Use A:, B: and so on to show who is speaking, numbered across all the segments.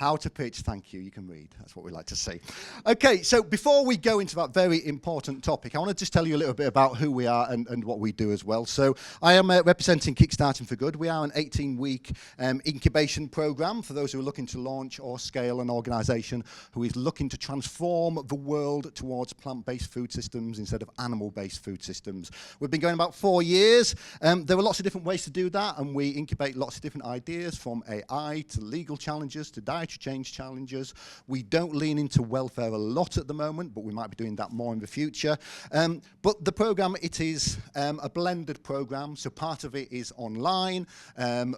A: How to pitch, thank you. You can read. That's what we like to see. Okay, so before we go into that very important topic, I want to just tell you a little bit about who we are and what we do as well. So I am representing Kickstarting For Good. We are an 18-week incubation program for those who are looking to launch or scale an organization who is looking to transform the world towards plant-based food systems instead of animal-based food systems. We've been going about 4 years. There are lots of different ways to do that, and we incubate lots of different ideas, from AI to legal challenges to dietary change challenges. We don't lean into welfare a lot at the moment, but we might be doing that more in the future. But the program, it is a blended program, so part of it is online.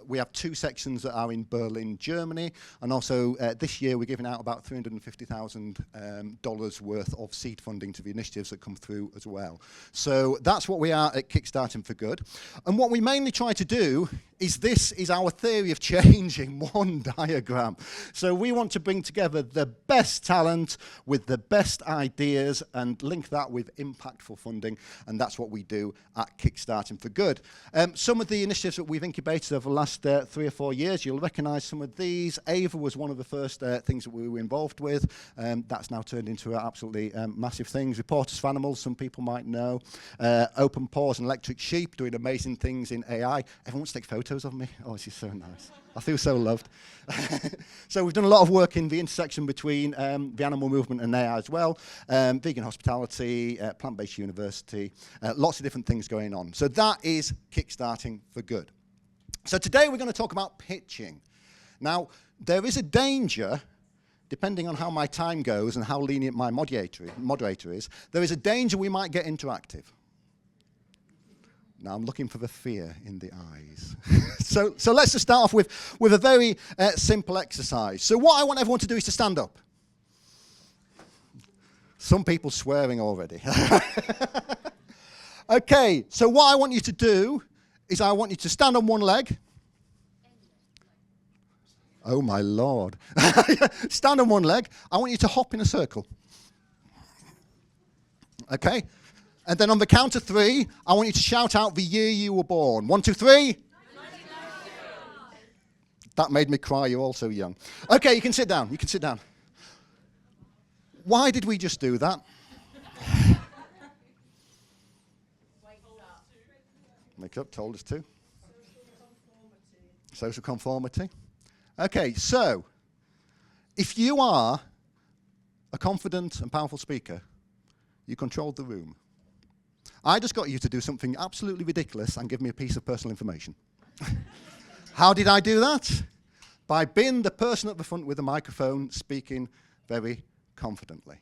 A: We have 2 sections that are in Berlin, Germany, and also this year we're giving out about $350,000 worth of seed funding to the initiatives that come through as well. So that's what we are at Kickstarting For Good. And what we mainly try to do is, this is our theory of change in one diagram. So we want to bring together the best talent with the best ideas and link that with impactful funding, and that's what we do at Kickstarting For Good. Some of the initiatives that we've incubated over the last 3 or 4 years, you'll recognise some of these. Ava was one of the first things that we were involved with. That's now turned into absolutely massive things. Reporters for Animals, some people might know. Open Paws and Electric Sheep doing amazing things in AI. Everyone wants to take photos of me. Oh, this is so nice. I feel so loved. So we've done a lot of work in the intersection between the animal movement and AI as well. Vegan hospitality, plant-based university, lots of different things going on. So that is Kickstarting For Good. So today we're going to talk about pitching. Now, there is a danger, depending on how my time goes and how lenient my moderator is, there is a danger we might get interactive. Now I'm looking for the fear in the eyes. So let's just start off with a very simple exercise. So what I want everyone to do is to stand up. Some people swearing already. Okay, so what I want you to do is I want you to stand on one leg. Oh my Lord. Stand on one leg. I want you to hop in a circle. Okay? And then on the count of 3, I want you to shout out the year you were born. 1, 2, 3. That made me cry. You're all so young. Okay, you can sit down. You can sit down. Why did we just do that? Make up told us to. Social conformity. Okay, so if you are a confident and powerful speaker, you controlled the room. I just got you to do something absolutely ridiculous and give me a piece of personal information. How did I do that? By being the person at the front with the microphone speaking very confidently.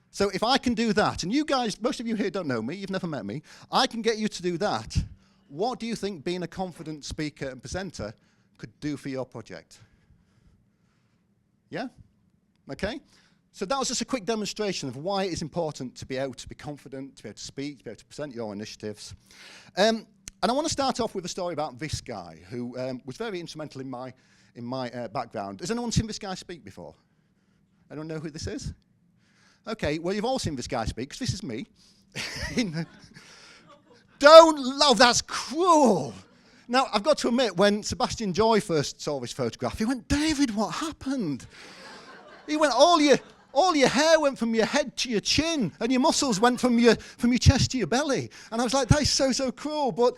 A: So if I can do that, and you guys, most of you here don't know me, you've never met me, I can get you to do that. What do you think being a confident speaker and presenter could do for your project? Yeah? Okay? So that was just a quick demonstration of why it is important to be able to be confident, to be able to speak, to be able to present your initiatives. And I want to start off with a story about this guy who was very instrumental in my background. Has anyone seen this guy speak before? Anyone know who this is? Okay, well, you've all seen this guy speak, because this is me. Don't love, that's cruel. Now, I've got to admit, when Sebastian Joy first saw this photograph, he went, David, what happened? He went, all your hair went from your head to your chin, and your muscles went from your chest to your belly. And I was like, that is so cruel, but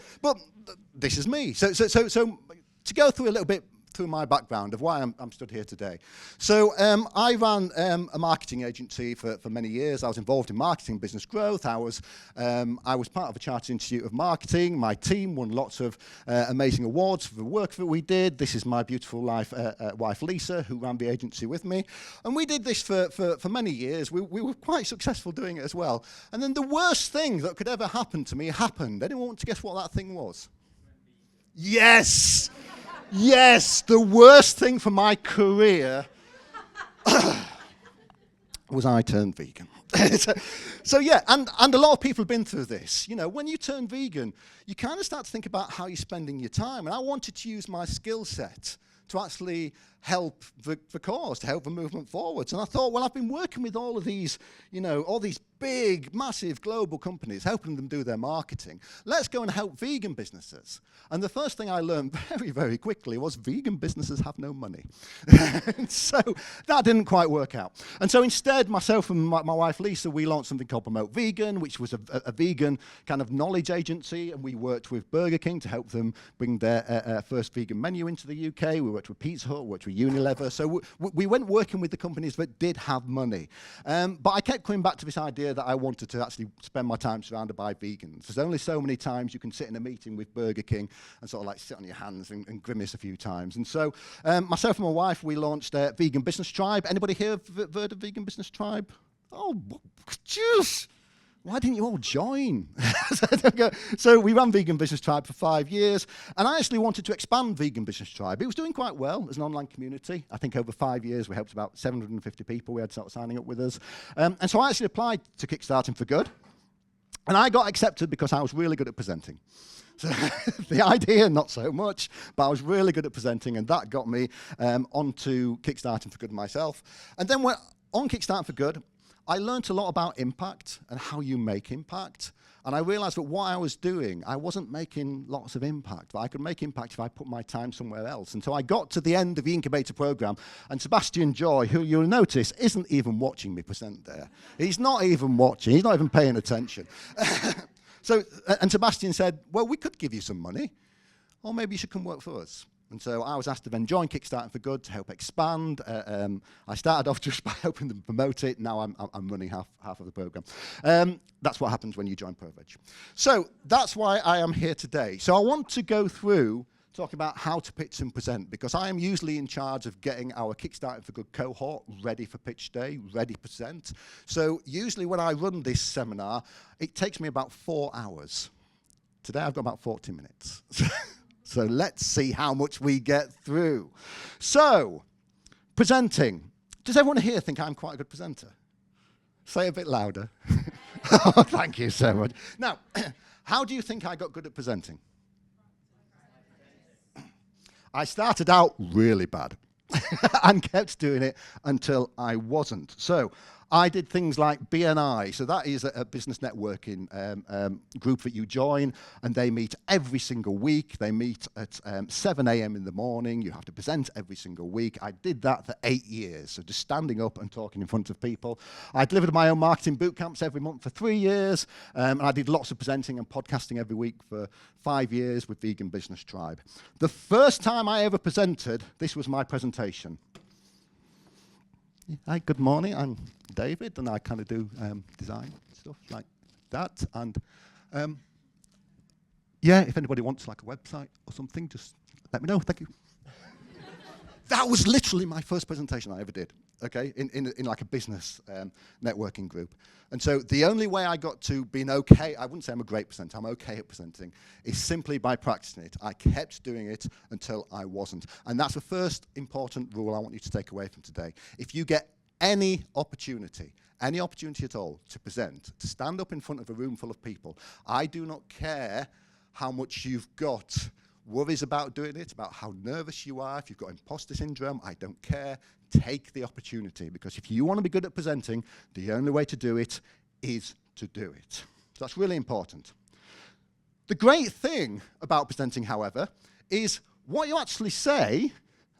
A: this is me. So to go through a little bit through my background of why I'm stood here today. So I ran a marketing agency for many years. I was involved in marketing business growth. I was part of a Chartered Institute of Marketing. My team won lots of amazing awards for the work that we did. This is my beautiful wife Lisa, who ran the agency with me. And we did this for many years. We were quite successful doing it as well. And then the worst thing that could ever happen to me happened. Anyone want to guess what that thing was? Yes! Yes, the worst thing for my career was I turned vegan. So yeah, and a lot of people have been through this. You know, when you turn vegan, you kind of start to think about how you're spending your time. And I wanted to use my skill set to actually help the cause, to help the movement forwards. And I thought, well, I've been working with all of these, you know, all these big, massive global companies, helping them do their marketing. Let's go and help vegan businesses. And the first thing I learned very, very quickly was vegan businesses have no money. So that didn't quite work out. And so instead, myself and my wife Lisa, we launched something called Promote Vegan, which was a vegan kind of knowledge agency, and we worked with Burger King to help them bring their first vegan menu into the UK. We worked with Pizza Hut, worked with Unilever. So we went working with the companies that did have money. But I kept coming back to this idea that I wanted to actually spend my time surrounded by vegans. There's only so many times you can sit in a meeting with Burger King and sort of like sit on your hands and grimace a few times. And so myself and my wife, we launched Vegan Business Tribe. Anybody here heard of Vegan Business Tribe? Oh, jeez. Why didn't you all join? So we ran Vegan Business Tribe for 5 years, and I actually wanted to expand Vegan Business Tribe. It was doing quite well as an online community. I think over 5 years we helped about 750 people. We had sort of signing up with us. And so I actually applied to Kickstarting For Good, and I got accepted because I was really good at presenting. So the idea, not so much, but I was really good at presenting, and that got me onto Kickstarting For Good myself. And then on Kickstarting For Good, I learned a lot about impact and how you make impact. And I realized that what I was doing, I wasn't making lots of impact, but I could make impact if I put my time somewhere else. And so I got to the end of the incubator program, and Sebastian Joy, who you'll notice isn't even watching me present there. He's not even watching, he's not even paying attention. And Sebastian said, well, we could give you some money, or maybe you should come work for us. And so I was asked to then join Kickstarting For Good to help expand. I started off just by helping them promote it. Now I'm running half of the program. That's what happens when you join Purveg. So that's why I am here today. So I want to go through talking about how to pitch and present, because I am usually in charge of getting our Kickstarting For Good cohort ready for pitch day, ready to present. So usually when I run this seminar, it takes me about 4 hours. Today I've got about 40 minutes. So let's see how much we get through. So, presenting. Does everyone here think I'm quite a good presenter? Say a bit louder. Oh, thank you so much. Now, how do you think I got good at presenting? I started out really bad and kept doing it until I wasn't. So I did things like BNI. So that is a business networking group that you join, and they meet every single week. They meet at 7 a.m. in the morning. You have to present every single week. I did that for 8 years, so just standing up and talking in front of people. I delivered my own marketing boot camps every month for 3 years, and I did lots of presenting and podcasting every week for 5 years with Vegan Business Tribe. The first time I ever presented, this was my presentation. Hi, good morning, I'm David, and I kind of do design stuff like that. And yeah, if anybody wants like a website or something, just let me know, thank you. That was literally my first presentation I ever did, okay, in like a business networking group. And so the only way I got to being okay, I wouldn't say I'm a great presenter, I'm okay at presenting, is simply by practicing it. I kept doing it until I wasn't. And that's the first important rule I want you to take away from today. If you get any opportunity at all to present, to stand up in front of a room full of people, I do not care how much you've got worries about doing it, about how nervous you are, if you've got imposter syndrome, I don't care. Take the opportunity, because if you want to be good at presenting, the only way to do it is to do it. So that's really important. The great thing about presenting, however, is what you actually say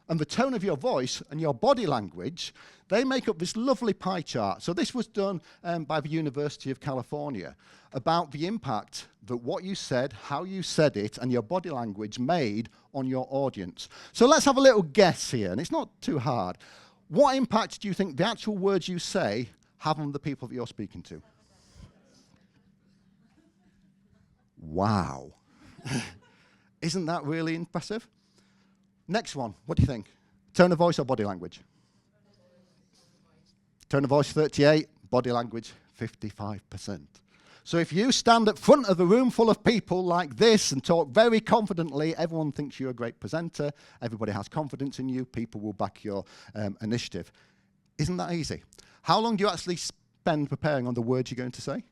A: and the tone of your voice and your body language, they make up this lovely pie chart. So this was done by the University of California about the impact that what you said, how you said it, and your body language made on your audience. So let's have a little guess here, and it's not too hard. What impact do you think the actual words you say have on the people that you're speaking to? Wow. Isn't that really impressive? Next one, what do you think? Tone of voice or body language? Tone of voice 38, body language 55%. So if you stand at front of a room full of people like this and talk very confidently, everyone thinks you're a great presenter, everybody has confidence in you, people will back your initiative. Isn't that easy? How long do you actually spend preparing on the words you're going to say?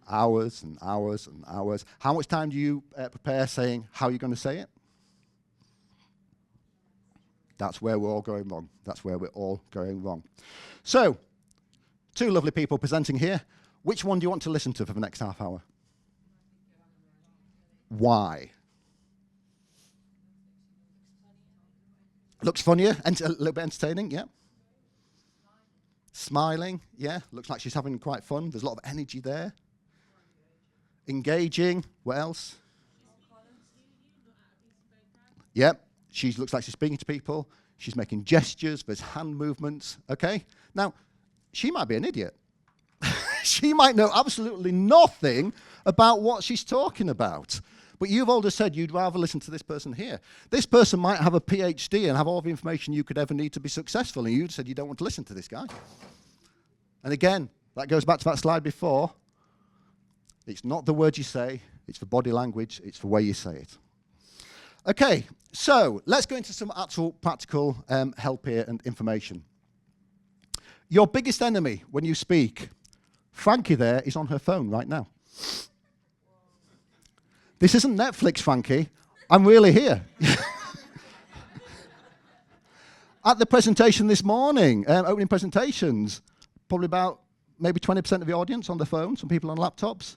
A: Hours and hours and hours. How much time do you prepare saying how you're going to say it? That's where we're all going wrong. That's where we're all going wrong. So, Two lovely people presenting here. Which one do you want to listen to for the next half hour? Why? Looks funnier, and a little bit entertaining, yeah. Smiling, yeah. Looks like she's having quite fun. There's a lot of energy there. Engaging, what else? Yep, she looks like she's speaking to people. She's making gestures, there's hand movements, okay? Now, she might be an idiot. She might know absolutely nothing about what she's talking about. But you've all just said you'd rather listen to this person here. This person might have a PhD and have all the information you could ever need to be successful, and you said you don't want to listen to this guy. And again, that goes back to that slide before. It's not the words you say, it's the body language, it's the way you say it. Okay, so let's go into some actual practical help here and information. Your biggest enemy when you speak, Frankie there is on her phone right now. This isn't Netflix, Frankie. I'm really here. At the presentation this morning, opening presentations, probably about maybe 20% of the audience on the phone, some people on laptops.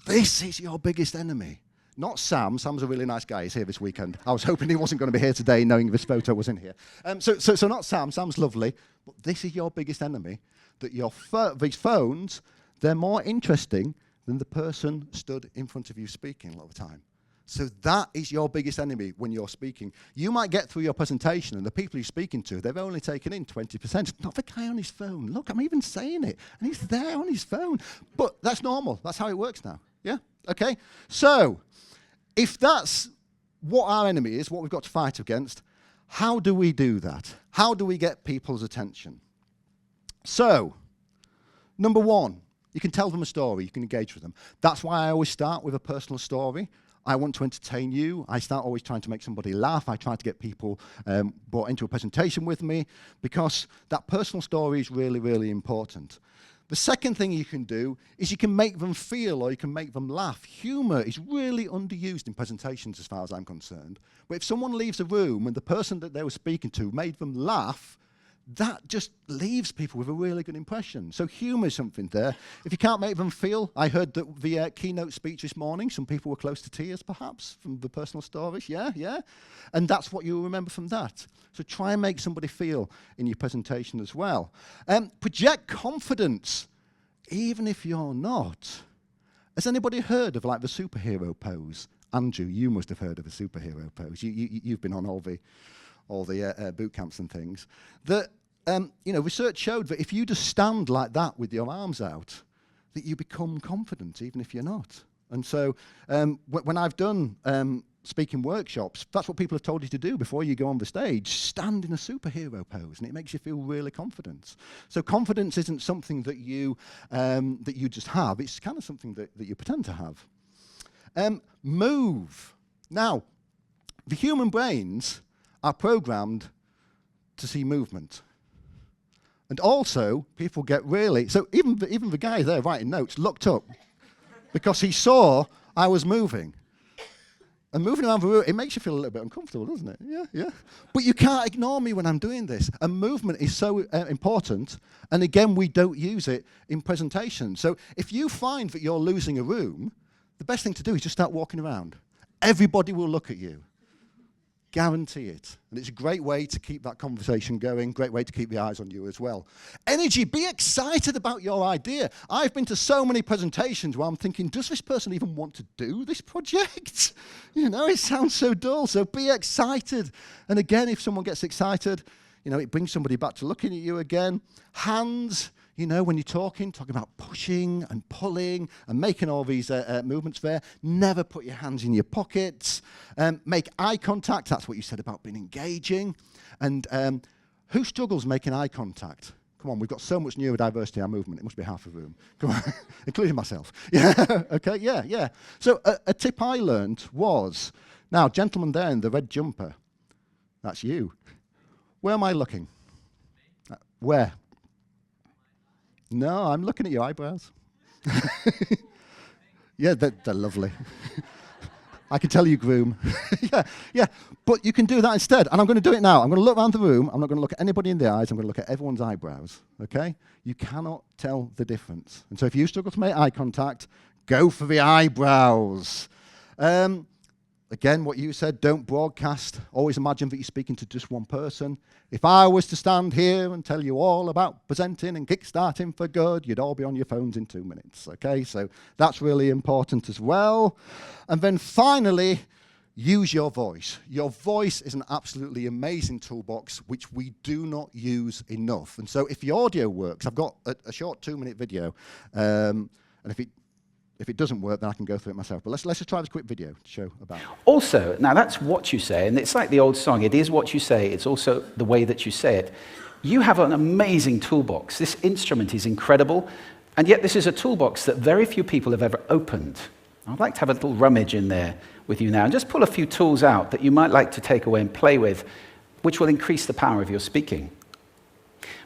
A: This is your biggest enemy. Not Sam. Sam's a really nice guy. He's here this weekend. I was hoping he wasn't going to be here today, knowing this photo was in here. So not Sam. Sam's lovely. But this is your biggest enemy, that these phones, they're more interesting than the person stood in front of you speaking a lot of the time. So that is your biggest enemy when you're speaking. You might get through your presentation, and the people you're speaking to, they've only taken in 20%. Not the guy on his phone. Look, I'm even saying it. And he's there on his phone. But that's normal. That's how it works now. Yeah? Okay? So, if that's what our enemy is, what we've got to fight against, how do we do that? How do we get people's attention? So, number one, you can tell them a story. You can engage with them. That's why I always start with a personal story. I want to entertain you. I start always trying to make somebody laugh. I try to get people brought into a presentation with me, because that personal story is really, really important. The second thing you can do is you can make them feel, or you can make them laugh. Humor is really underused in presentations as far as I'm concerned. But if someone leaves a room and the person that they were speaking to made them laugh, that just leaves people with a really good impression. So humor is something there. If you can't make them feel, I heard that the keynote speech this morning, some people were close to tears perhaps from the personal stories. Yeah. And that's what you'll remember from that. So try and make somebody feel in your presentation as well. Project confidence, even if you're not. Has anybody heard of like the superhero pose? Andrew, you must have heard of the superhero pose. You've been on all the boot camps and things, that research showed that if you just stand like that with your arms out, that you become confident, even if you're not. And so when I've done speaking workshops, that's what people have told you to do before you go on the stage. Stand in a superhero pose, and it makes you feel really confident. So confidence isn't something that you just have. It's kind of something that you pretend to have. Move. Now, the human brains are programmed to see movement. And also, people get really... So even the guy there writing notes looked up because he saw I was moving. And moving around the room, it makes you feel a little bit uncomfortable, doesn't it? Yeah. But you can't ignore me when I'm doing this. And movement is so important. And again, we don't use it in presentations. So if you find that you're losing a room, the best thing to do is just start walking around. Everybody will look at you. Guarantee it. And it's a great way to keep that conversation going, great way to keep the eyes on you as well. Energy, be excited about your idea. I've been to so many presentations where I'm thinking, does this person even want to do this project? It sounds so dull, so be excited. And again, if someone gets excited, it brings somebody back to looking at you again. Hands, when you're talking about pushing and pulling and making all these movements there, never put your hands in your pockets. Make eye contact. That's what you said about being engaging. And who struggles making eye contact? Come on, we've got so much neurodiversity in our movement. It must be half a room. Come on, including myself. Yeah, okay, yeah. So a tip I learned was, now, gentleman there in the red jumper, that's you. Where am I looking? Where? No, I'm looking at your eyebrows. Yeah, they're lovely. I can tell you, groom. yeah. But you can do that instead. And I'm going to do it now. I'm going to look around the room. I'm not going to look at anybody in the eyes. I'm going to look at everyone's eyebrows, okay? You cannot tell the difference. And so if you struggle to make eye contact, go for the eyebrows. Again, what you said, don't broadcast. Always imagine that you're speaking to just one person. If I was to stand here and tell you all about presenting and kickstarting for good, you'd all be on your phones in 2 minutes, okay? So that's really important as well. And then finally, use your voice. Your voice is an absolutely amazing toolbox, which we do not use enough. And so if the audio works, I've got a short 2-minute video, and if it doesn't work, then I can go through it myself. But let's just try this quick video to show about it.
B: Also, now that's what you say, and it's like the old song, it is what you say, it's also the way that you say it. You have an amazing toolbox. This instrument is incredible, and yet this is a toolbox that very few people have ever opened. I'd like to have a little rummage in there with you now, and just pull a few tools out that you might like to take away and play with, which will increase the power of your speaking.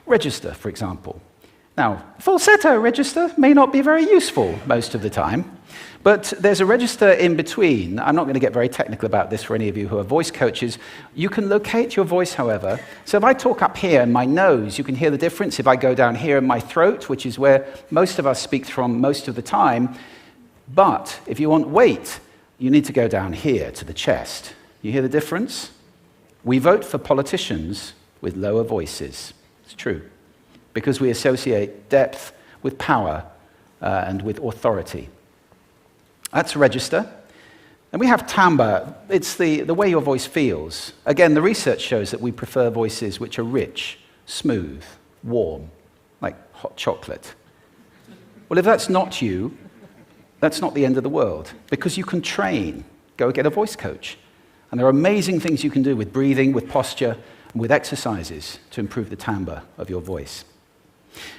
B: Register, for example. Now, falsetto register may not be very useful most of the time, but there's a register in between. I'm not going to get very technical about this for any of you who are voice coaches. You can locate your voice, however. So if I talk up here in my nose, you can hear the difference. If I go down here in my throat, which is where most of us speak from most of the time, but if you want weight, you need to go down here to the chest. You hear the difference? We vote for politicians with lower voices. It's true. Because we associate depth with power and with authority. That's register. And we have timbre. It's the way your voice feels. Again, the research shows that we prefer voices which are rich, smooth, warm, like hot chocolate. Well, if that's not you, that's not the end of the world, because you can train. Go get a voice coach. And there are amazing things you can do with breathing, with posture, and with exercises to improve the timbre of your voice.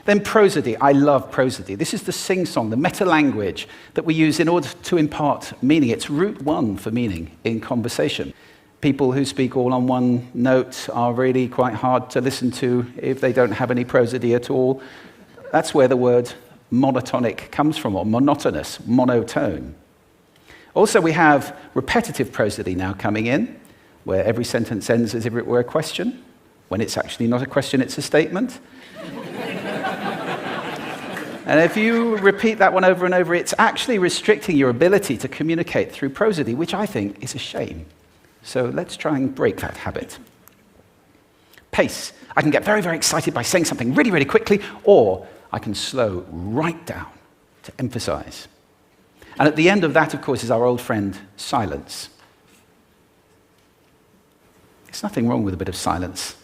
B: Then prosody. I love prosody. This is the sing-song, the meta-language that we use in order to impart meaning. It's route one for meaning in conversation. People who speak all on one note are really quite hard to listen to if they don't have any prosody at all. That's where the word monotonic comes from, or monotonous, monotone. Also, we have repetitive prosody now coming in, where every sentence ends as if it were a question, when it's actually not a question, it's a statement. And if you repeat that one over and over, it's actually restricting your ability to communicate through prosody, which I think is a shame. So let's try and break that habit. Pace. I can get very, very excited by saying something really, really quickly, or I can slow right down to emphasize. And at the end of that, of course, is our old friend, silence. There's nothing wrong with a bit of silence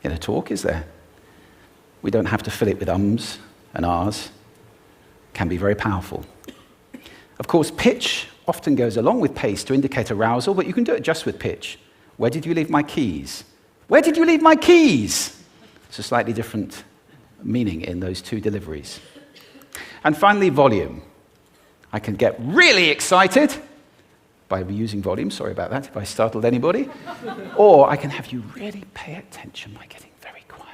B: in a talk, is there? We don't have to fill it with ums and ahs. Can be very powerful. Of course, pitch often goes along with pace to indicate arousal, but you can do it just with pitch. Where did you leave my keys? Where did you leave my keys? It's a slightly different meaning in those two deliveries. And finally, volume. I can get really excited by using volume, sorry about that if I startled anybody, or I can have you really pay attention by getting very quiet.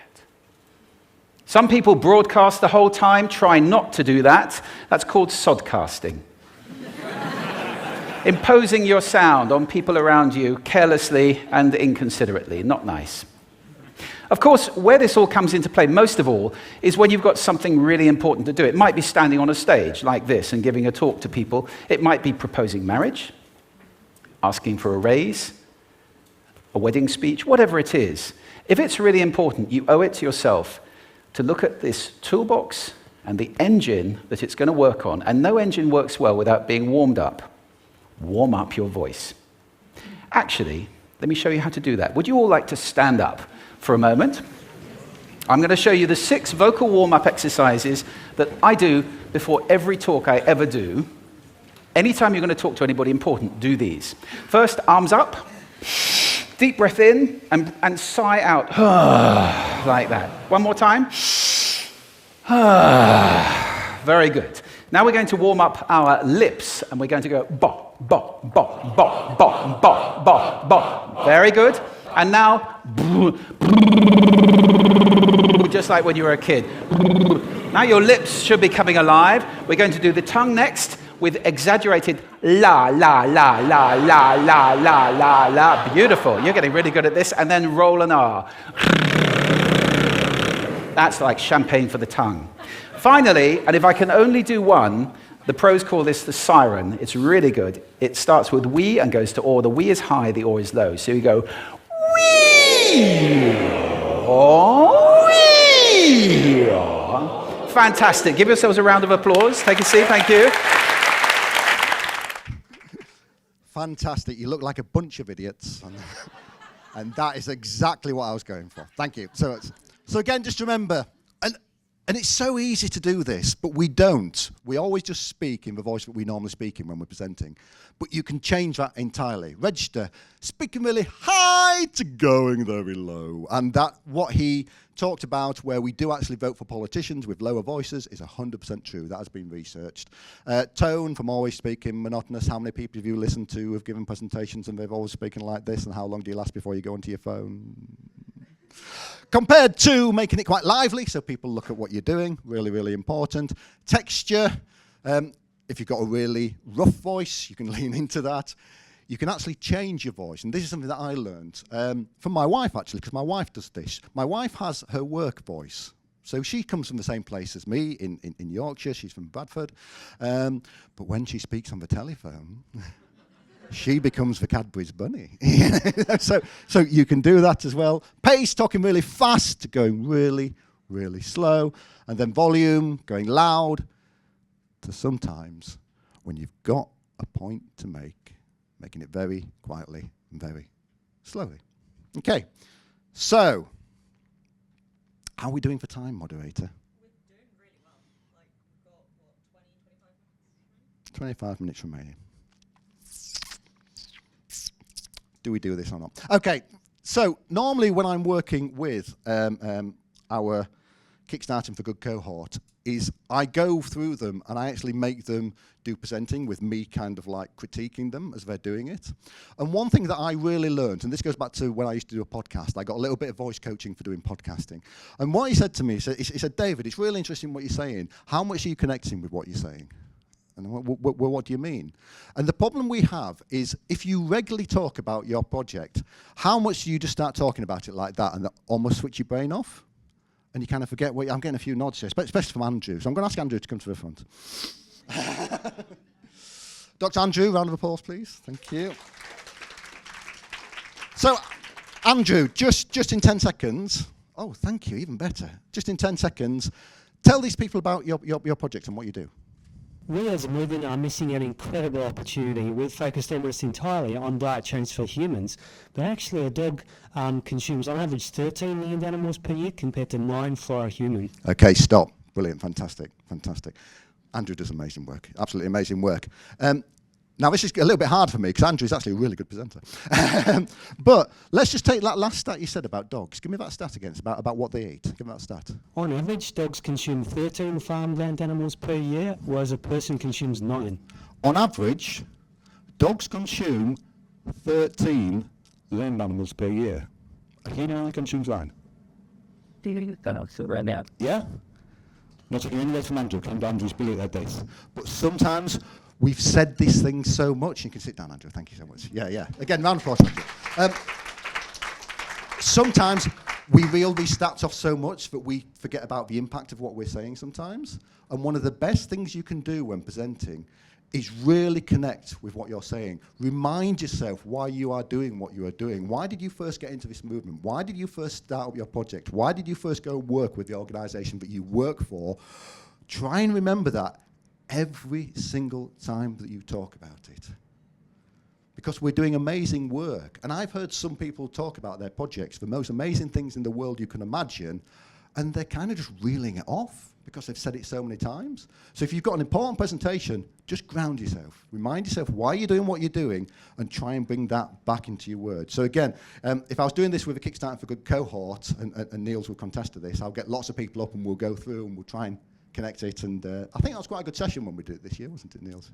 B: Some people broadcast the whole time. Try not to do that. That's called sodcasting. Imposing your sound on people around you carelessly and inconsiderately. Not nice. Of course, where this all comes into play most of all is when you've got something really important to do. It might be standing on a stage like this and giving a talk to people. It might be proposing marriage, asking for a raise, a wedding speech, whatever it is. If it's really important, you owe it to yourself to look at this toolbox and the engine that it's going to work on. And no engine works well without being warmed up. Warm up your voice. Actually, let me show you how to do that. Would you all like to stand up for a moment? I'm going to show you the 6 vocal warm-up exercises that I do before every talk I ever do. Anytime you're going to talk to anybody important, do these. First, arms up. Deep breath in and sigh out. Like that. One more time. Very good. Now we're going to warm up our lips, and we're going to go bop, bop, bop, bop, bop, bop, bop, bop. Very good. And now, just like when you were a kid. Now your lips should be coming alive. We're going to do the tongue next. with exaggerated la, la, la, la, la, la, la, la, la. Beautiful. You're getting really good at this. And then roll an R. That's like champagne for the tongue. Finally, and if I can only do one, the pros call this the siren. It's really good. It starts with we and goes to or. The we is high, the or is low. So you go wee, or, wee. Fantastic. Give yourselves a round of applause. Take a seat. Thank you.
A: Fantastic. You look like a bunch of idiots. And that is exactly what I was going for. Thank you. So again, just remember, and it's so easy to do this, but we don't. We always just speak in the voice that we normally speak in when we're presenting. But you can change that entirely. Register, speaking really high to going very low. And that, what he talked about, where we do actually vote for politicians with lower voices, is 100% true. That has been researched. Tone, from always speaking monotonous. How many people have you listened to who have given presentations and they've always spoken like this? And how long do you last before you go onto your phone? Compared to making it quite lively, so people look at what you're doing, really, really important. Texture, if you've got a really rough voice, you can lean into that. You can actually change your voice, and this is something that I learned from my wife, actually, because my wife does this. My wife has her work voice. So she comes from the same place as me in Yorkshire. She's from Bradford. But when she speaks on the telephone... she becomes the Cadbury's bunny. so you can do that as well. Pace, talking really fast, going really, really slow. And then volume, going loud. To sometimes, when you've got a point to make, making it very quietly and very slowly. Okay, so how are we doing for time, moderator?
C: We're doing really well. Like, we've got, what, 20,
A: 25 minutes remaining. Do we do this or not? Okay, so normally when I'm working with our Kickstarting for Good cohort, is I go through them and I actually make them do presenting with me kind of like critiquing them as they're doing it. And one thing that I really learned, and this goes back to when I used to do a podcast, I got a little bit of voice coaching for doing podcasting. And what he said to me, he said, David, it's really interesting what you're saying. How much are you connecting with what you're saying? And what do you mean? And the problem we have is if you regularly talk about your project, how much do you just start talking about it like that and that almost switch your brain off? And you kind of forget I'm getting a few nods here, especially from Andrew. So I'm going to ask Andrew to come to the front. Dr. Andrew, round of applause, please. Thank you. So, Andrew, just in 10 seconds. Oh, thank you, even better. Just in 10 seconds, tell these people about your project and what you do.
D: We as a movement are missing an incredible opportunity. We've focused almost entirely on diet change for humans, but actually a dog consumes on average 13 million animals per year compared to 9 for a human.
A: Okay, stop. Brilliant, fantastic. Andrew does amazing work, absolutely amazing work. Now this is a little bit hard for me because Andrew's actually a really good presenter. But let's just take that last stat you said about dogs. Give me that stat again. It's about what they eat. Give me that stat.
D: On average, dogs consume 13 farmland animals per year, whereas a person consumes 9.
A: On average, dogs consume 13 land animals per year. A human only consumes 9. Yeah? Not taking any away from Andrew, because Andrew's brilliant at this. But sometimes we've said these things so much. You can sit down, Andrew. Thank you so much. Yeah. Again, round of applause, Andrew. Sometimes we reel these stats off so much that we forget about the impact of what we're saying sometimes. And one of the best things you can do when presenting is really connect with what you're saying. Remind yourself why you are doing what you are doing. Why did you first get into this movement? Why did you first start up your project? Why did you first go work with the organization that you work for? Try and remember that every single time that you talk about it. Because we're doing amazing work. And I've heard some people talk about their projects, the most amazing things in the world you can imagine, and they're kind of just reeling it off because they've said it so many times. So if you've got an important presentation, just ground yourself. Remind yourself why you're doing what you're doing and try and bring that back into your words. So again, if I was doing this with a Kickstarting for Good cohort, and Niels will contest to this, I'll get lots of people up and we'll go through and we'll try and connect it. And I think that was quite a good session when we did it this year, wasn't it, Niels?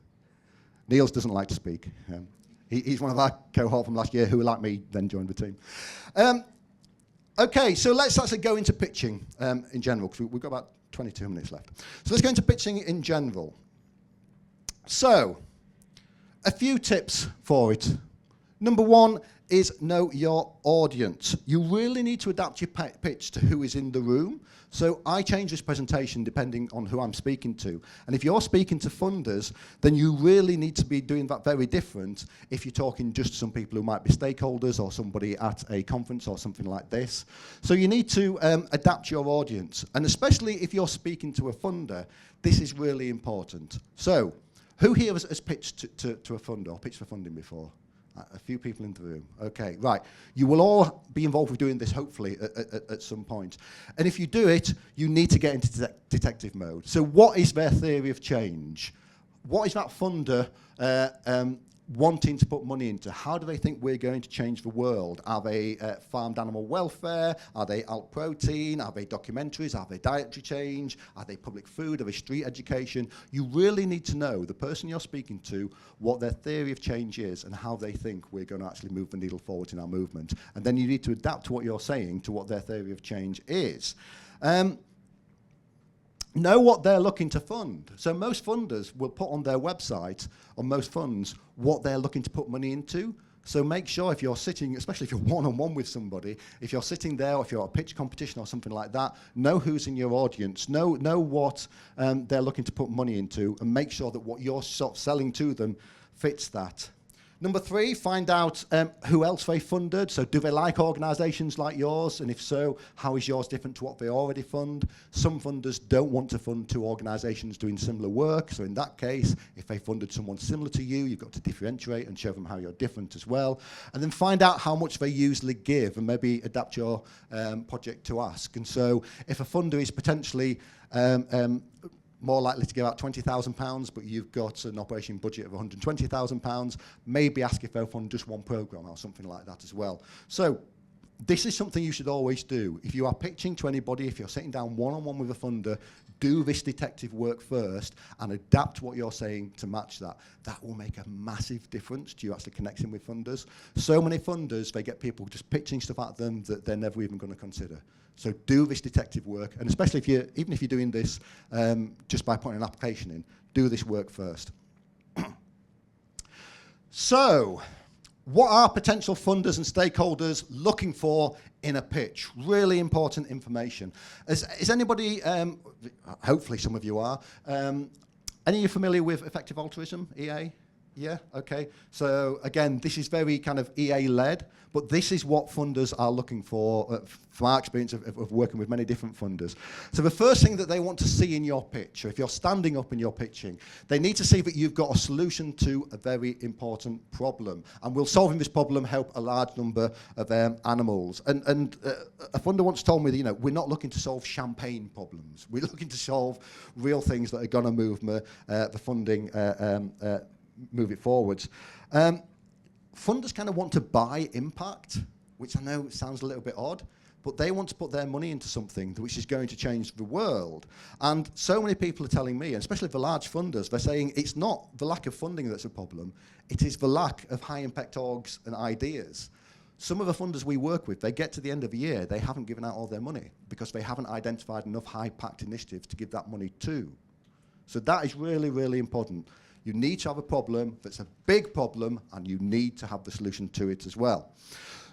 A: Niels doesn't like to speak. He's one of our cohort from last year who, like me, then joined the team. Okay, so let's actually go into pitching in general, because we've got about 22 minutes left. So let's go into pitching in general. So, a few tips for it. Number one is know your audience. You really need to adapt your pitch to who is in the room. So I change this presentation depending on who I'm speaking to. And if you're speaking to funders, then you really need to be doing that very different if you're talking just to some people who might be stakeholders or somebody at a conference or something like this. So you need to adapt your audience. And especially if you're speaking to a funder, this is really important. So who here has pitched to a funder or pitched for funding before? A few people in the room. Okay, right. You will all be involved with doing this, hopefully, at some point. And if you do it, you need to get into detective mode. So what is their theory of change? What is that funder wanting to put money into? How do they think we're going to change the world? Are they farmed animal welfare? Are they alt protein? Are they documentaries? Are they dietary change? Are they public food? Are they street education? You really need to know the person you're speaking to, what their theory of change is and how they think we're going to actually move the needle forward in our movement. And then you need to adapt to what you're saying to what their theory of change is. Know what they're looking to fund. So most funders will put on their website, on most funds, what they're looking to put money into. So make sure if you're sitting, especially if you're one-on-one with somebody, if you're sitting there or if you're at a pitch competition or something like that, know who's in your audience, know what they're looking to put money into, and make sure that what you're sort of selling to them fits that. Number 3, find out who else they funded. So do they like organisations like yours? And if so, how is yours different to what they already fund? Some funders don't want to fund 2 organisations doing similar work. So in that case, if they funded someone similar to you, you've got to differentiate and show them how you're different as well. And then find out how much they usually give and maybe adapt your project to ask. And so if a funder is potentially more likely to give out £20,000, but you've got an operation budget of £120,000, maybe ask if they'll fund just one programme or something like that as well. So this is something you should always do. If you are pitching to anybody, if you're sitting down one-on-one with a funder, do this detective work first and adapt what you're saying to match that. That will make a massive difference to you actually connecting with funders. So many funders, they get people just pitching stuff at them that they're never even going to consider. So do this detective work, and especially if even if you're doing this just by putting an application in, do this work first. So, what are potential funders and stakeholders looking for in a pitch? Really important information. Is anybody, hopefully some of you are, any of you familiar with effective altruism, EA? Yeah, okay. So again, this is very kind of EA-led, but this is what funders are looking for, from our experience of working with many different funders. So the first thing that they want to see in your pitch, or if you're standing up and you're pitching, they need to see that you've got a solution to a very important problem. And will solving this problem help a large number of animals? And a funder once told me that, you know, we're not looking to solve champagne problems. We're looking to solve real things that are going to move the funding move it forwards. Funders kind of want to buy impact, which I know sounds a little bit odd, but they want to put their money into something which is going to change the world. And so many people are telling me, and especially the large funders, they're saying it's not the lack of funding that's a problem, it is the lack of high impact orgs and ideas. Some of the funders we work with, they get to the end of the year, they haven't given out all their money because they haven't identified enough high impact initiatives to give that money to. So that is really, really important. You need to have a problem that's a big problem, and you need to have the solution to it as well.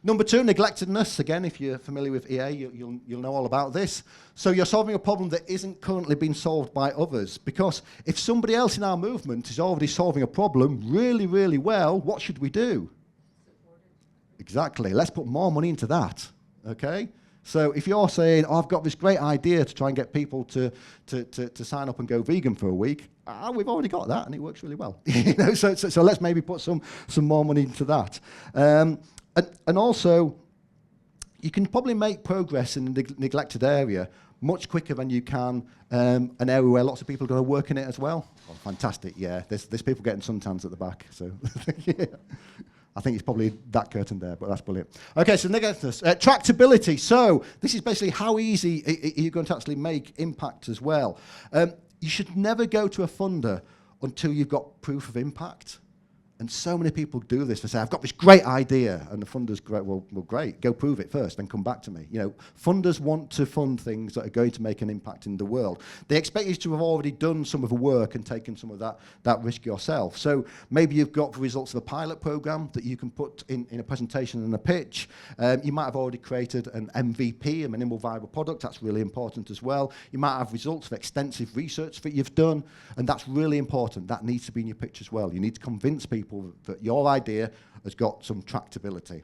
A: Number 2, neglectedness. Again, if you're familiar with EA, you'll know all about this. So you're solving a problem that isn't currently being solved by others. Because if somebody else in our movement is already solving a problem really, really well, what should we do? Exactly. Let's put more money into that. Okay? So if you're saying, oh, I've got this great idea to try and get people to sign up and go vegan for a week, we've already got that, and it works really well. You know, so let's maybe put some more money into that. And also, you can probably make progress in the neglected area much quicker than you can an area where lots of people are going to work in it as well. Oh, fantastic, yeah. There's people getting suntans at the back, so yeah. I think it's probably that curtain there, but that's brilliant. Okay, so negativeness. Tractability. So this is basically how easy are you going to actually make impact as well. You should never go to a funder until you've got proof of impact. And so many people do this. They say, I've got this great idea. And the funders go, well, great, go prove it first, then come back to me. You know, funders want to fund things that are going to make an impact in the world. They expect you to have already done some of the work and taken some of that risk yourself. So maybe you've got the results of a pilot program that you can put in a presentation and a pitch. You might have already created an MVP, a minimal viable product. That's really important as well. You might have results of extensive research that you've done, and that's really important. That needs to be in your pitch as well. You need to convince people that your idea has got some tractability.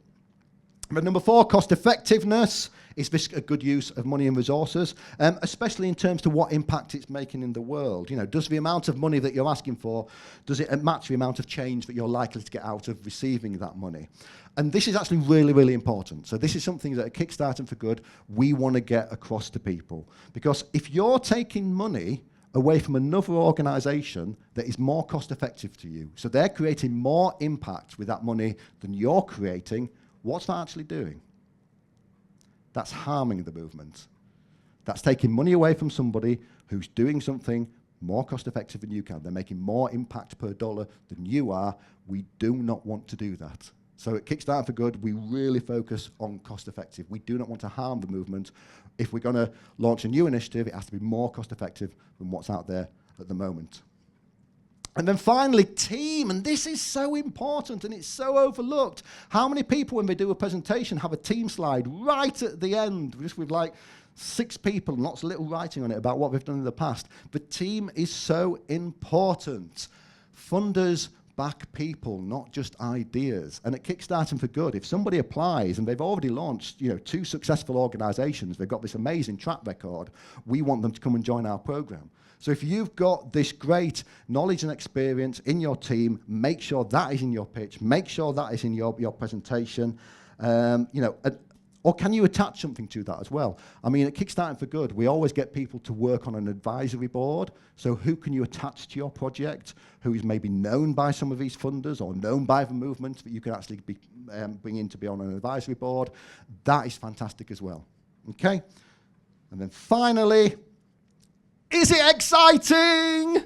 A: But number 4, cost effectiveness. Is this a good use of money and resources, especially in terms to what impact it's making in the world? You know, does the amount of money that you're asking for, does it match the amount of change that you're likely to get out of receiving that money? And this is actually really, really important. So this is something that at Kickstarting for Good, we want to get across to people. Because if you're taking money away from another organisation that is more cost effective to you, so they're creating more impact with that money than you're creating, what's that actually doing? That's harming the movement. That's taking money away from somebody who's doing something more cost effective than you can. They're making more impact per dollar than you are. We do not want to do that. So at Kickstarting for Good, we really focus on cost effective. We do not want to harm the movement. If we're going to launch a new initiative, it has to be more cost effective than what's out there at the moment. And then finally, team, and this is so important and it's so overlooked. How many people, when they do a presentation, have a team slide right at the end, just with like 6 people and lots of little writing on it about what they've done in the past? The team is so important. Funders back people, not just ideas. And at Kickstarting for Good, if somebody applies and they've already launched, 2 successful organizations, they've got this amazing track record, we want them to come and join our program. So if you've got this great knowledge and experience in your team, make sure that is in your pitch, make sure that is in your presentation, or can you attach something to that as well? I mean, at Kickstarting for Good, we always get people to work on an advisory board. So who can you attach to your project, who is maybe known by some of these funders or known by the movement that you can actually bring in to be on an advisory board? That is fantastic as well. Okay? And then finally, is it exciting?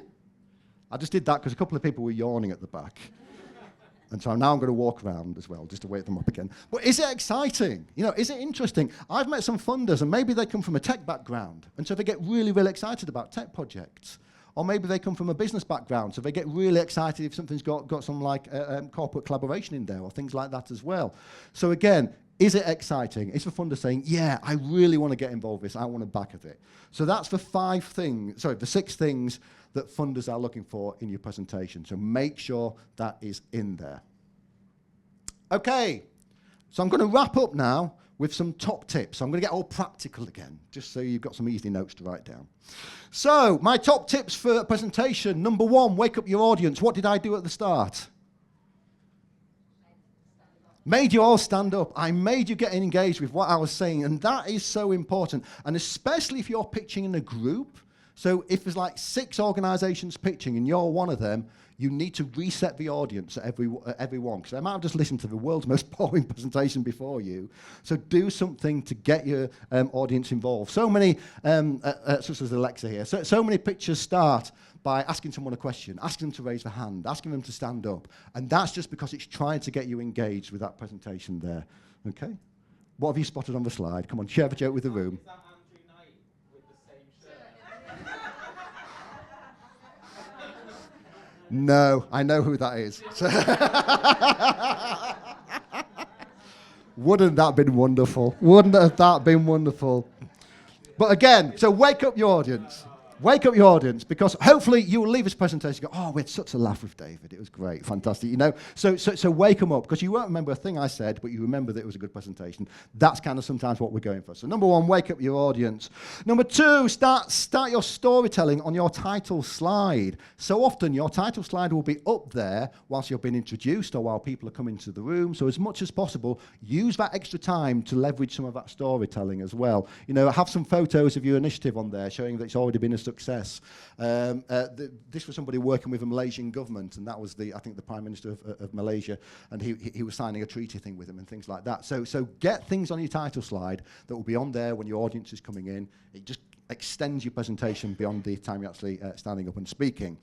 A: I just did that because a couple of people were yawning at the back. And so now I'm going to walk around as well, just to wake them up again. But is it exciting? Is it interesting? I've met some funders, and maybe they come from a tech background, and so they get really, really excited about tech projects. Or maybe they come from a business background, so they get really excited if something's got some like corporate collaboration in there, or things like that as well. So again, is it exciting? Is the funder saying, yeah, I really want to get involved with this, I want to back at it? So that's the 6 things that funders are looking for in your presentation. So make sure that is in there. Okay, so I'm going to wrap up now with some top tips. I'm going to get all practical again, just so you've got some easy notes to write down. So my top tips for a presentation. Number 1, wake up your audience. What did I do at the start? Made you all stand up. I made you get engaged with what I was saying, and that is so important. And especially if you're pitching in a group. So if there's like 6 organizations pitching and you're one of them, you need to reset the audience at everyone, because they might have just listened to the world's most boring presentation before you. So do something to get your audience involved. So many, such as Alexa here, so many pitches start by asking someone a question, asking them to raise their hand, asking them to stand up. And that's just because it's trying to get you engaged with that presentation there. Okay? What have you spotted on the slide? Come on, share the joke with the room. No, I know who that is. Wouldn't that have been wonderful? Wouldn't that have been wonderful? But again, so wake up your audience. Wake up your audience, because hopefully you will leave this presentation and go, oh, we had such a laugh with David. It was great, fantastic. So wake them up, because you won't remember a thing I said, but you remember that it was a good presentation. That's kind of sometimes what we're going for. So number 1, wake up your audience. Number 2, start your storytelling on your title slide. So often your title slide will be up there whilst you're being introduced or while people are coming to the room. So as much as possible, use that extra time to leverage some of that storytelling as well. Have some photos of your initiative on there showing that it's already been a success. This was somebody working with the Malaysian government, and that was I think the Prime Minister of Malaysia, and he was signing a treaty thing with him and things like that. So get things on your title slide that will be on there when your audience is coming in. It just extends your presentation beyond the time you're actually standing up and speaking.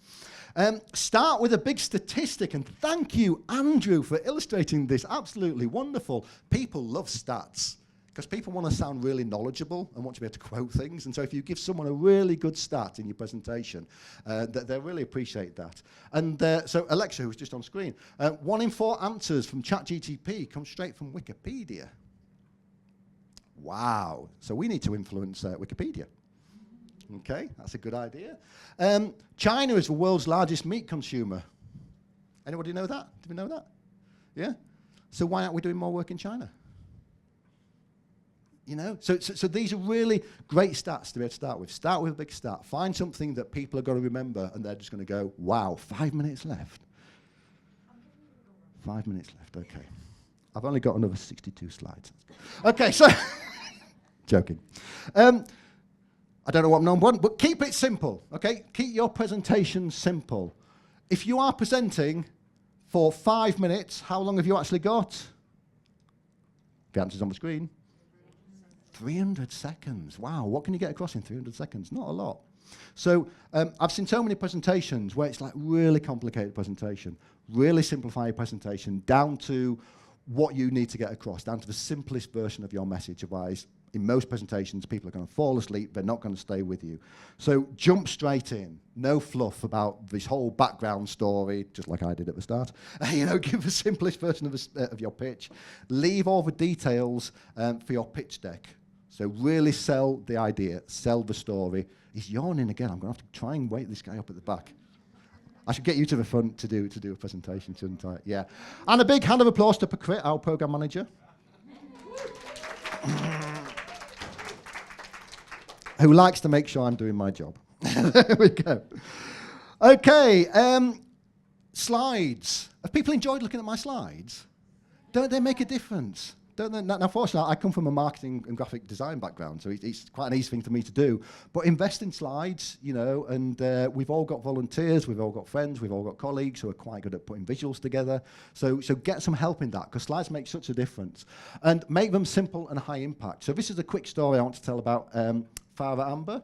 A: Start with a big statistic, and thank you, Andrew, for illustrating this. Absolutely wonderful. People love stats because people want to sound really knowledgeable and want to be able to quote things. And so if you give someone a really good stat in your presentation, they really appreciate that. And so Alexa, who's just on screen, 1 in 4 answers from ChatGPT come straight from Wikipedia. Wow. So we need to influence Wikipedia. Okay, that's a good idea. China is the world's largest meat consumer. Anybody know that? Do we know that? Yeah? So why aren't we doing more work in China? You know, so these are really great stats to be able to start with. Start with a big stat. Find something that people are going to remember, and they're just going to go, wow, 5 minutes left. 5 minutes left, okay. I've only got another 62 slides. Okay, so, joking. I don't know what number one, but keep it simple, okay? Keep your presentation simple. If you are presenting for 5 minutes, how long have you actually got? The answer's on the screen. 300 seconds. Wow, what can you get across in 300 seconds? Not a lot. So I've seen so many presentations where it's like really complicated presentation, really simplify your presentation down to what you need to get across, down to the simplest version of your message. Otherwise, in most presentations, people are going to fall asleep. They're not going to stay with you. So jump straight in. No fluff about this whole background story, just like I did at the start. You know, give the simplest version of your pitch. Leave all the details for your pitch deck. So really sell the idea, sell the story. He's yawning again. I'm going to have to try and wake this guy up at the back. I should get you to the front to do a presentation, shouldn't I? Yeah. And a big hand of applause to Pakrit, our program manager, who likes to make sure I'm doing my job. There we go. Okay, slides. Have people enjoyed looking at my slides? Don't they make a difference? Don't they? Now, fortunately, I come from a marketing and graphic design background, so it's quite an easy thing for me to do. But invest in slides, you know, and we've all got volunteers, we've all got friends, we've all got colleagues who are quite good at putting visuals together. So get some help in that, because slides make such a difference. And make them simple and high impact. So this is a quick story I want to tell about Farah Amber.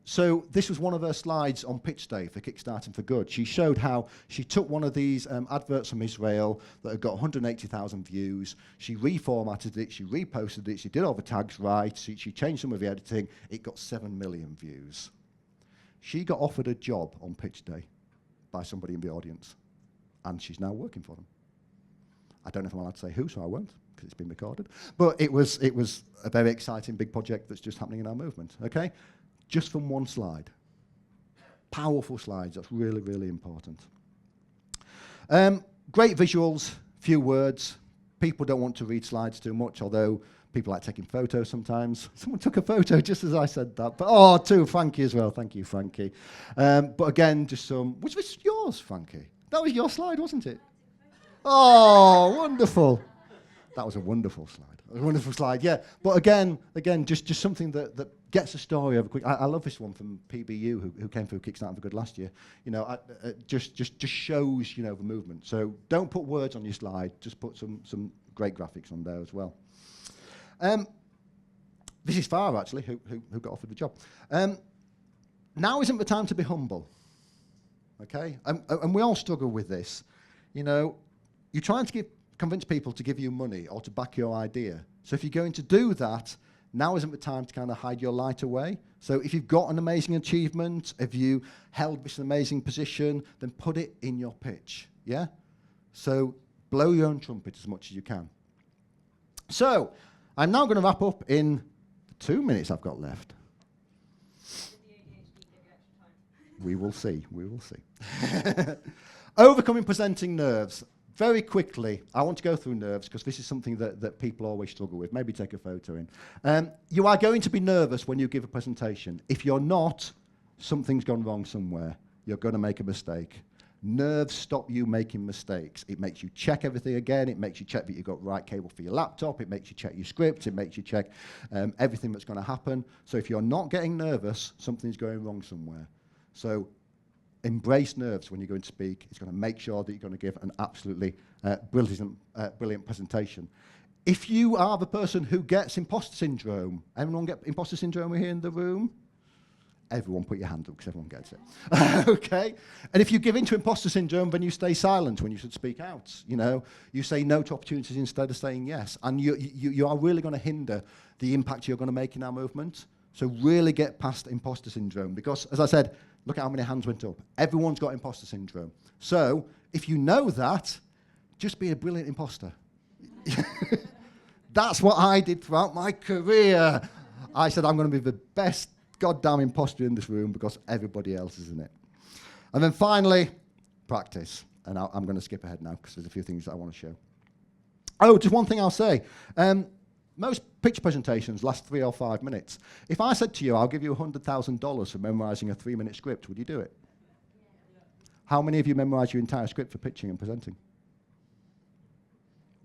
A: So this was one of her slides on pitch day for Kickstarting For Good. She showed how she took one of these adverts from Israel that had got 180,000 views. She reformatted it, she reposted it, she did all the tags right, she changed some of the editing. It got 7 million views. She got offered a job on pitch day by somebody in the audience, and she's now working for them. I don't know if I'm allowed to say who, so I won't, because it's been recorded. But it was a very exciting big project that's just happening in our movement, okay? Just from one slide. Powerful slides, that's really, really important. Great visuals, few words. People don't want to read slides too much, although people like taking photos sometimes. Someone took a photo just as I said that. But to Frankie as well, thank you, Frankie. But again, just some, was this yours, Frankie? That was your slide, wasn't it? Oh, wonderful. That was a wonderful slide. A wonderful slide, yeah. But again, just something that gets a story over quick. I love this one from PBU, who came through Kickstarting For Good last year. You know, just shows, you know, the movement. So don't put words on your slide. Just put some great graphics on there as well. This is Farah, actually, who got offered the job. Now isn't the time to be humble. Okay, and we all struggle with this. You know, you're trying to convince people to give you money or to back your idea. So if you're going to do that, now isn't the time to kind of hide your light away. So if you've got an amazing achievement, if you held this amazing position, then put it in your pitch, yeah? So blow your own trumpet as much as you can. So I'm now going to wrap up in the 2 minutes I've got left. We will see, we will see. Overcoming presenting nerves. Very quickly, I want to go through nerves because this is something that people always struggle with. Maybe take a photo in. You are going to be nervous when you give a presentation. If you're not, something's gone wrong somewhere. You're going to make a mistake. Nerves stop you making mistakes. It makes you check everything again. It makes you check that you've got the right cable for your laptop. It makes you check your script. It makes you check everything that's going to happen. So if you're not getting nervous, something's going wrong somewhere. So embrace nerves when you're going to speak. It's going to make sure that you're going to give an absolutely brilliant presentation. If you are the person who gets imposter syndrome, anyone get imposter syndrome here in the room? Everyone put your hand up because everyone gets it. Okay? And if you give in to imposter syndrome, then you stay silent when you should speak out. You know, you say no to opportunities instead of saying yes. And you are really going to hinder the impact you're going to make in our movement. So really get past imposter syndrome because, as I said, look at how many hands went up. Everyone's got imposter syndrome. So if you know that, just be a brilliant imposter. That's what I did throughout my career. I said, I'm going to be the best goddamn imposter in this room because everybody else is in it. And then finally, practice. And I'm going to skip ahead now because there's a few things that I want to show. Oh, just one thing I'll say. Most pitch presentations last 3 or 5 minutes. If I said to you, I'll give you $100,000 for memorizing a 3-minute script, would you do it? How many of you memorize your entire script for pitching and presenting?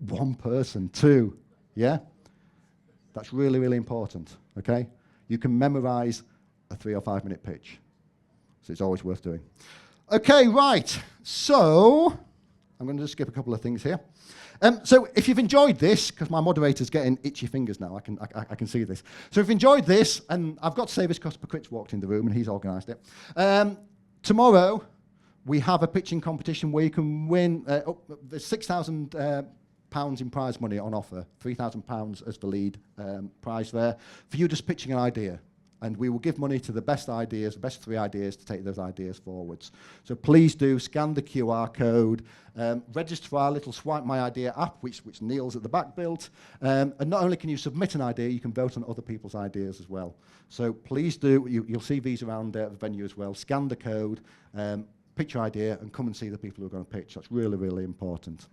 A: 1 person, 2, yeah? That's really, really important, okay? You can memorize a 3 or 5 minute pitch. So it's always worth doing. Okay, right. So I'm going to just skip a couple of things here. So if you've enjoyed this, because my moderator's getting itchy fingers now, I can see this. So if you've enjoyed this, and I've got to say this because Pakrit's walked in the room and he's organised it. Tomorrow, we have a pitching competition where you can win, there's £6,000 in prize money on offer, £3,000 as the lead prize there, for you just pitching an idea. And we will give money to the best ideas, the best 3 ideas to take those ideas forwards. So please do scan the QR code, register for our little Swipe My Idea app, which Neil's at the back built. And not only can you submit an idea, you can vote on other people's ideas as well. So please do, you'll see these around the venue as well. Scan the code, pitch your idea, and come and see the people who are going to pitch. That's really, really important.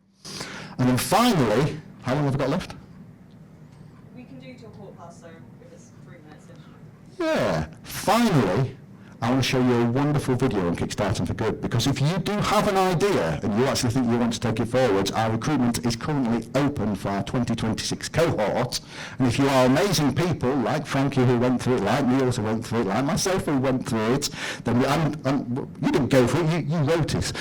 A: And then finally, how long have we got left?
C: We can do till 1/4 so if it's 3 minutes-ish.
A: Yeah. Finally, I want to show you a wonderful video on Kickstarting for Good, because if you do have an idea and you actually think you want to take it forwards, our recruitment is currently open for our 2026 cohort. And if you are amazing people, like Frankie who went through it, like Neil who went through it, like myself who went through it, then you didn't go for it, you wrote it.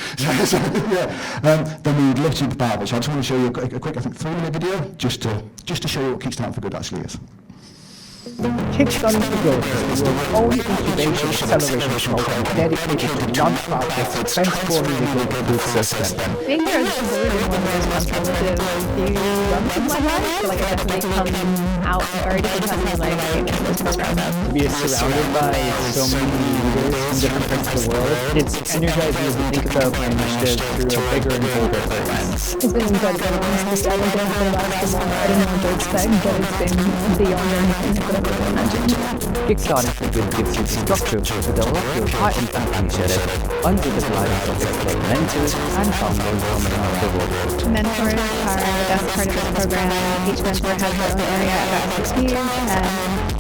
A: Then we would love to be part of it. So I just want to show you a quick, I think, 3-minute video, just to show you what Kickstarting for Good actually is.
E: Kickstarting For Good is the world's only incubation acceleration program dedicated to non-profits transforming the global food system.
F: Being here is really one of those transformative experiences in my life. I feel like I definitely come out very different personally like came into this program.
E: To be surrounded by so many leaders from different parts of the world, it's energizing to think about my initiative through a bigger and bolder lens.
F: It's been incredible. Honestly, I don't think about it more. I don't know what to expect, but it's been beyond anything I could have ever imagined.
E: Kickstarting For Good gives you the structure to develop your high-impact initiative under the guidance of expert mentors and founders from around the world.
F: Mentors are the best part of this program. Each mentor has their own area of expertise, and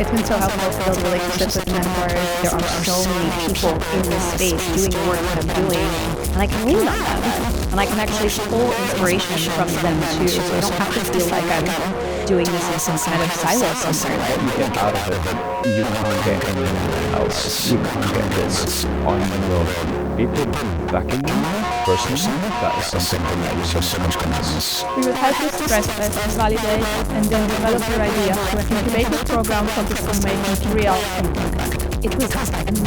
F: it's been so helpful to build relationships with mentors. There are so many people in this space doing the work that I'm doing, and I can lean on them, and I can actually pull inspiration from them too, so I don't have to feel like I'm doing this in some kind of silo somewhere.
B: What you get out of it, you can't get anywhere else. You can't get this on your own. People backing you, personally, that is something that you sometimes can miss.
F: We would help you stress test, validate, and then develop your idea to an incubator program focused on making real impact. It was a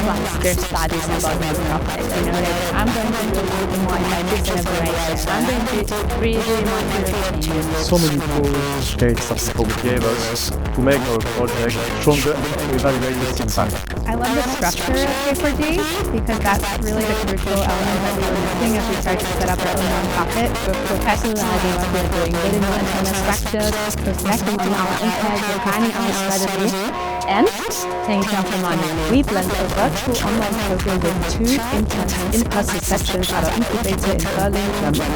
F: monster studies about non-profit. You know, like, I'm going to do my next generation. I'm going to really motivate.
G: So many tools, great stuff people gave us to make our project stronger and evaluate its impact.
F: I love the structure of K4D because that's really the crucial element that we were missing as we started to set up our own nonprofit. We're professionalizing what we're doing, getting more internal structures, reflecting on our impact, defining our strategy, and paying some for money. We blend a virtual online program with 2 intense in-person sessions at our incubator in Berlin, Germany.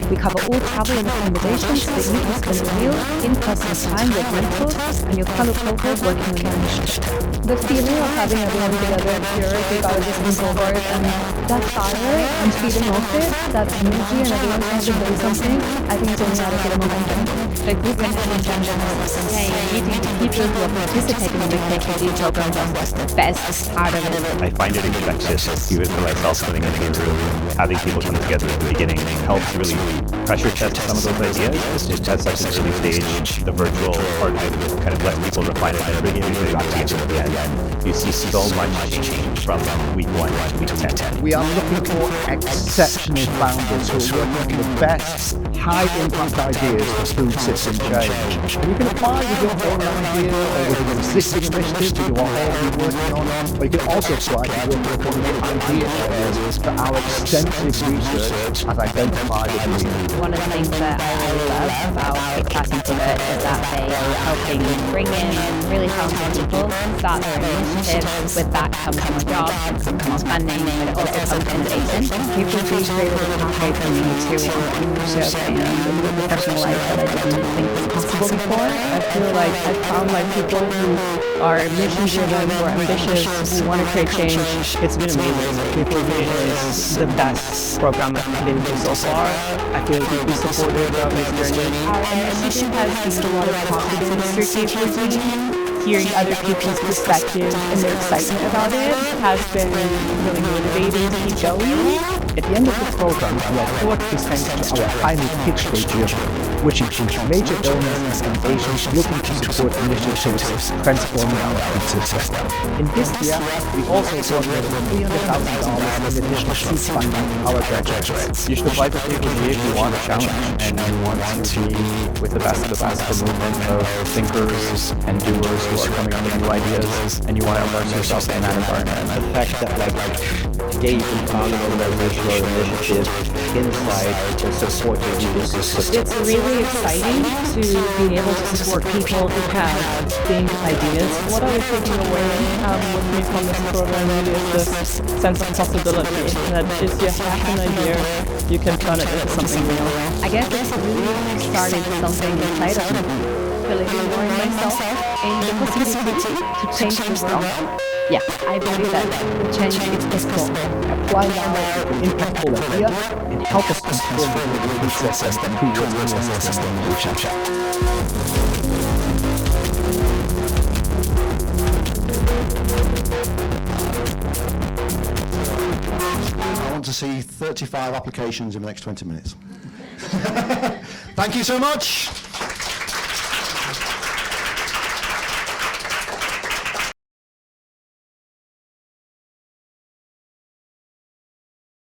F: We cover all travel and accommodations so that you can spend real in-person time with mentors and your fellow cohort working on your initiative. The feeling of having everyone together and pure with our different cohort and that fire and feeding off it, that energy and everyone trying to build something, I think it's only out of the momentum. The group management and hey, meeting the people who are participating in the KKD program was the best part of it.
H: I find it infectious, even for myself sitting in the room. Having people come together at the beginning helps really pressure test some of those ideas. Just at such an early stage, the virtual part of it, kind of let people refine it and bring it back to the end. You see so much change from week 1 to week 10.
E: We are looking for exceptional founders who are working on the best high-impact ideas for food system change. And you can apply with your own idea or with an existing initiative that you are already working on, or you can also apply to work on the idea areas that our extensive research has identified as needed.
F: One of the things that I really love about Kickstarting For Good is that they are helping bring in really talented people, start their initiatives. With that comes more jobs, comes more funding, but it also comes innovation. People being creative and pathway for me to leadership and the professional life that I didn't think was possible before. I feel like I found like people who are mission-driven, who are ambitious, who want to create change. It's been amazing. People is the best program that I've been to so far. I feel deeply supported throughout this journey. Our initiative has gained a lot of confidence through K4D. Hearing other people's perspectives and their excitement about it has been really motivating to keep going.
E: At the end of the program, we are 40% to our highly pitchable deal, which includes major donors and foundations looking to support initiatives transforming our food system. In this year, we also got $300,000 in additional seed funding for our graduates.
H: You should apply to K4D if you want a challenge and you want to be with the best of the movement of thinkers and doers who are coming up with new ideas, and you want to immerse yourself in that environment.
I: The fact that Dave and found an organizational initiative inside to support the ecosystem.
F: It's really exciting to be able to support people who have big ideas. What I was taking away with me from this program really is this sense of possibility, that if you have an idea, you can turn it into something real. I guess it's really started something inside of me. Believing more in myself and the possibility to change the world. Yeah, I believe that the change is possible.
E: Apply now an impactful idea and help us transform the food system towards a sustainable future.
A: I want to see 35 applications in the next 20 minutes. Thank you so much.